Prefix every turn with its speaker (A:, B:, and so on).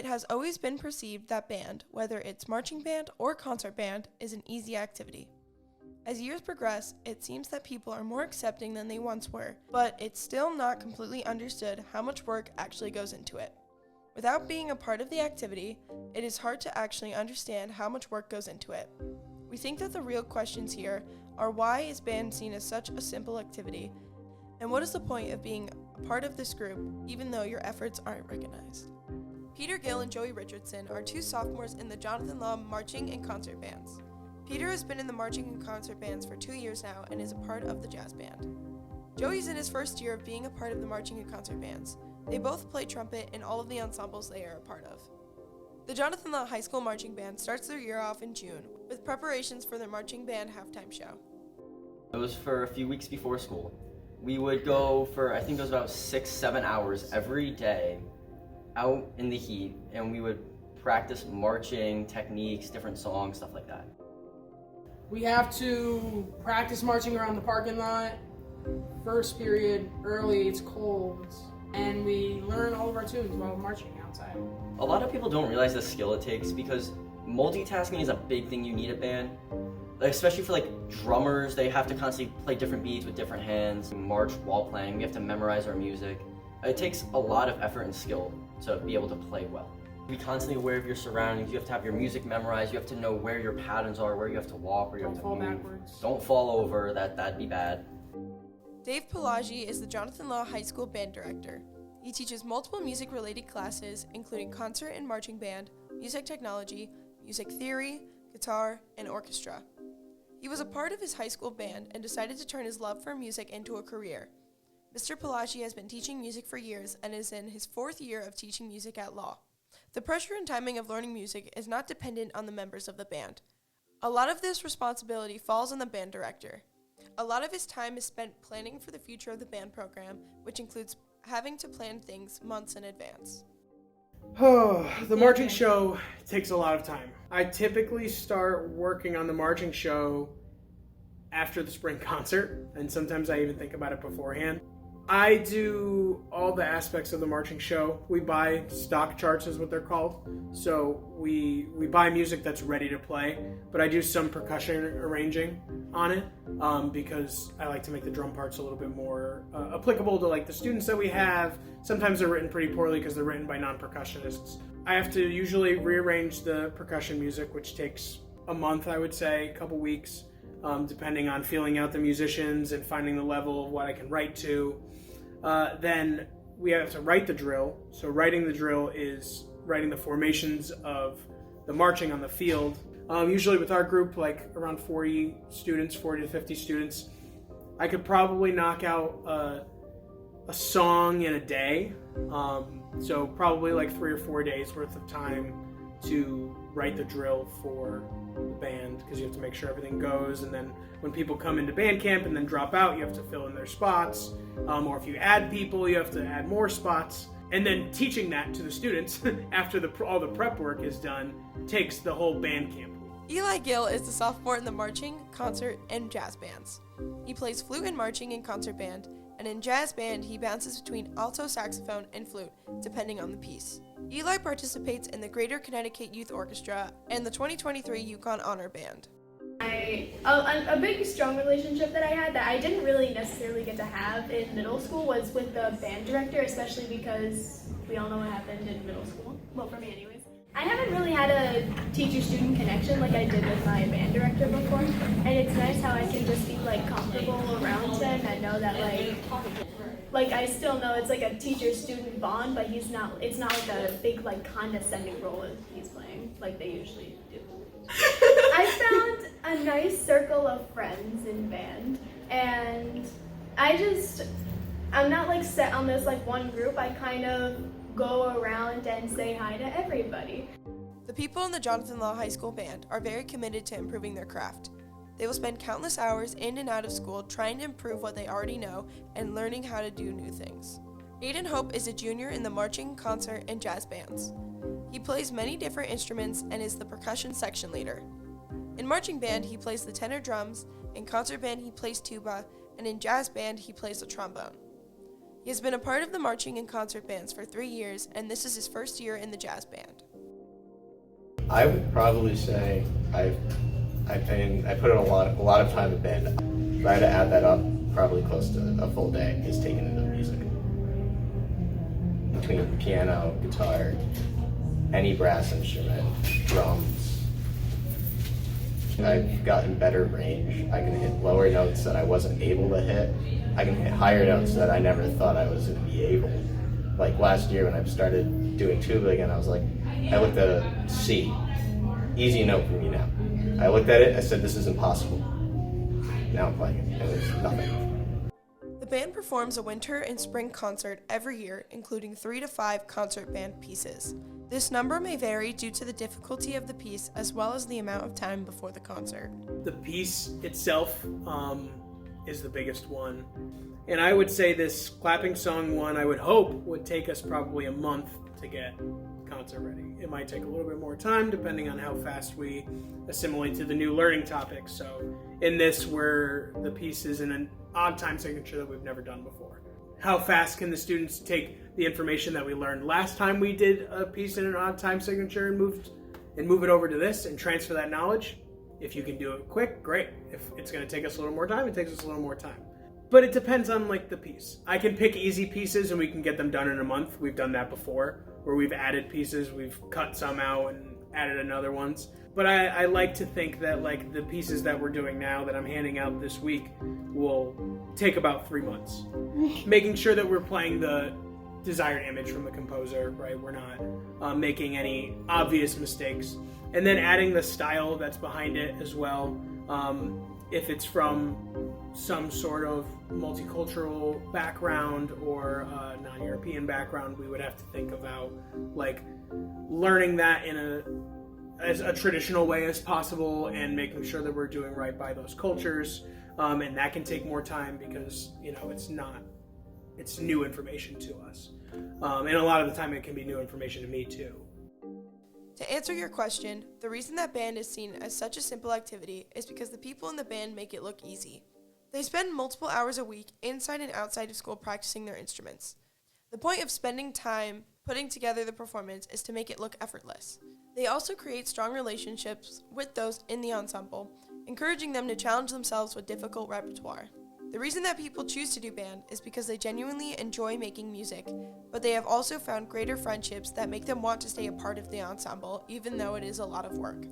A: It has always been perceived that band, whether it's marching band or concert band, is an easy activity. As years progress, it seems that people are more accepting than they once were, but it's still not completely understood how much work actually goes into it. Without being a part of the activity, it is hard to actually understand how much work goes into it. We think that the real questions here are, why is band seen as such a simple activity, and what is the point of being a part of this group even though your efforts aren't recognized? Peter Gill and Joey Richardson are two sophomores in the Jonathan Law marching and concert bands. Peter has been in the marching and concert bands for 2 years now and is a part of the jazz band. Joey's in his first year of being a part of the marching and concert bands. They both play trumpet in all of the ensembles they are a part of. The Jonathan Law High School Marching Band starts their year off in June with preparations for their marching band halftime show.
B: It was for a few weeks before school. We would go for, I think it was about 6-7 hours every day out in the heat, and we would practice marching techniques, different songs, stuff like that.
C: We have to practice marching around the parking lot. First period, early, it's cold, and we learn all of our tunes while marching outside.
B: A lot of people don't realize the skill it takes, because multitasking is a big thing you need at band. Especially for drummers, they have to constantly play different beats with different hands, march while playing, we have to memorize our music. It takes a lot of effort and skill to be able to play well. Be constantly aware of your surroundings, you have to have your music memorized, you have to know where your patterns are, where you have to walk, where you have to move.
C: Don't fall backwards.
B: Don't fall over, that'd be bad.
A: Dave Pelagi is the Jonathan Law High School band director. He teaches multiple music-related classes, including concert and marching band, music technology, music theory, guitar, and orchestra. He was a part of his high school band and decided to turn his love for music into a career. Mr. Pelagi has been teaching music for years and is in his 4th year of teaching music at Law. The pressure and timing of learning music is not dependent on the members of the band. A lot of this responsibility falls on the band director. A lot of his time is spent planning for the future of the band program, which includes having to plan things months in advance.
C: The marching show takes a lot of time. I typically start working on the marching show after the spring concert, and sometimes I even think about it beforehand. I do all the aspects of the marching show. We buy stock charts, is what they're called. So we buy music that's ready to play, but I do some percussion arranging on it because I like to make the drum parts a little bit more applicable to the students that we have. Sometimes they're written pretty poorly because they're written by non-percussionists. I have to usually rearrange the percussion music, which takes a month, I would say, a couple weeks, depending on feeling out the musicians and finding the level of what I can write to. Then we have to write the drill. So writing the drill is writing the formations of the marching on the field. Usually with our group, around 40 to 50 students, I could probably knock out a song in a day. So probably 3 or 4 days worth of time to write the drill for the band, because you have to make sure everything goes, and then when people come into band camp and then drop out, you have to fill in their spots, or if you add people, you have to add more spots, and then teaching that to the students after all the prep work is done takes the whole band camp.
A: Eli Gill is the sophomore in the marching, concert, and jazz bands. He plays flute in marching and concert band, and in jazz band he bounces between alto saxophone and flute, depending on the piece. Eli participates in the Greater Connecticut Youth Orchestra and the 2023 Yukon Honor Band.
D: A big strong relationship that I had that I didn't really necessarily get to have in middle school was with the band director, especially because we all know what happened in middle school. Well, for me anyways. I haven't really had a teacher-student connection like I did with my band director before, and it's nice how I can just be comfortable around him and know that I still know it's a teacher-student bond, but it's not a big condescending role he's playing like they usually do. I found a nice circle of friends in band, and I'm not set on this one group. I kind of go around and say hi to everybody.
A: The people in the Jonathan Law High School band are very committed to improving their craft. They will spend countless hours in and out of school trying to improve what they already know and learning how to do new things. Aiden Hope is a junior in the marching, concert, and jazz bands. He plays many different instruments and is the percussion section leader. In marching band, he plays the tenor drums, in concert band he plays tuba, and in jazz band he plays the trombone. He has been a part of the marching and concert bands for 3 years, and this is his first year in the jazz band.
E: I would probably say I put in a lot of time in band. If I had to add that up, probably close to a full day is taken into music. Between piano, guitar, any brass instrument, drums. I've gotten better range. I can hit lower notes that I wasn't able to hit. I can hit higher notes that I never thought I was going to be able. Like last year when I started doing tuba again, I was like, I looked at a C. Easy note for me now. I looked at it, I said, this is impossible. Now I'm playing it, and it's nothing.
A: The band performs a winter and spring concert every year, including 3 to 5 concert band pieces. This number may vary due to the difficulty of the piece as well as the amount of time before the concert.
C: The piece itself is the biggest one. And I would say this clapping song one, I would hope, would take us probably a month to get concert ready. It might take a little bit more time depending on how fast we assimilate to the new learning topics. So in this, the piece is in an odd time signature that we've never done before. How fast can the students take the information that we learned last time we did a piece in an odd time signature and move it over to this and transfer that knowledge? If you can do it quick, great. If it's going to take us a little more time, it takes us a little more time. But it depends on the piece. I can pick easy pieces and we can get them done in a month. We've done that before, where we've added pieces, we've cut some out and added another ones. But I like to think that the pieces that we're doing now that I'm handing out this week will take about 3 months. Making sure that we're playing the desired image from the composer, right? We're not making any obvious mistakes. And then adding the style that's behind it as well. If it's from some sort of multicultural background or non-European background, we would have to think about learning that in as a traditional way as possible and making sure that we're doing right by those cultures. And that can take more time because, it's new information to us. And a lot of the time it can be new information to me too.
A: To answer your question, the reason that band is seen as such a simple activity is because the people in the band make it look easy. They spend multiple hours a week inside and outside of school practicing their instruments. The point of spending time putting together the performance is to make it look effortless. They also create strong relationships with those in the ensemble, encouraging them to challenge themselves with difficult repertoire. The reason that people choose to do band is because they genuinely enjoy making music, but they have also found greater friendships that make them want to stay a part of the ensemble, even though it is a lot of work.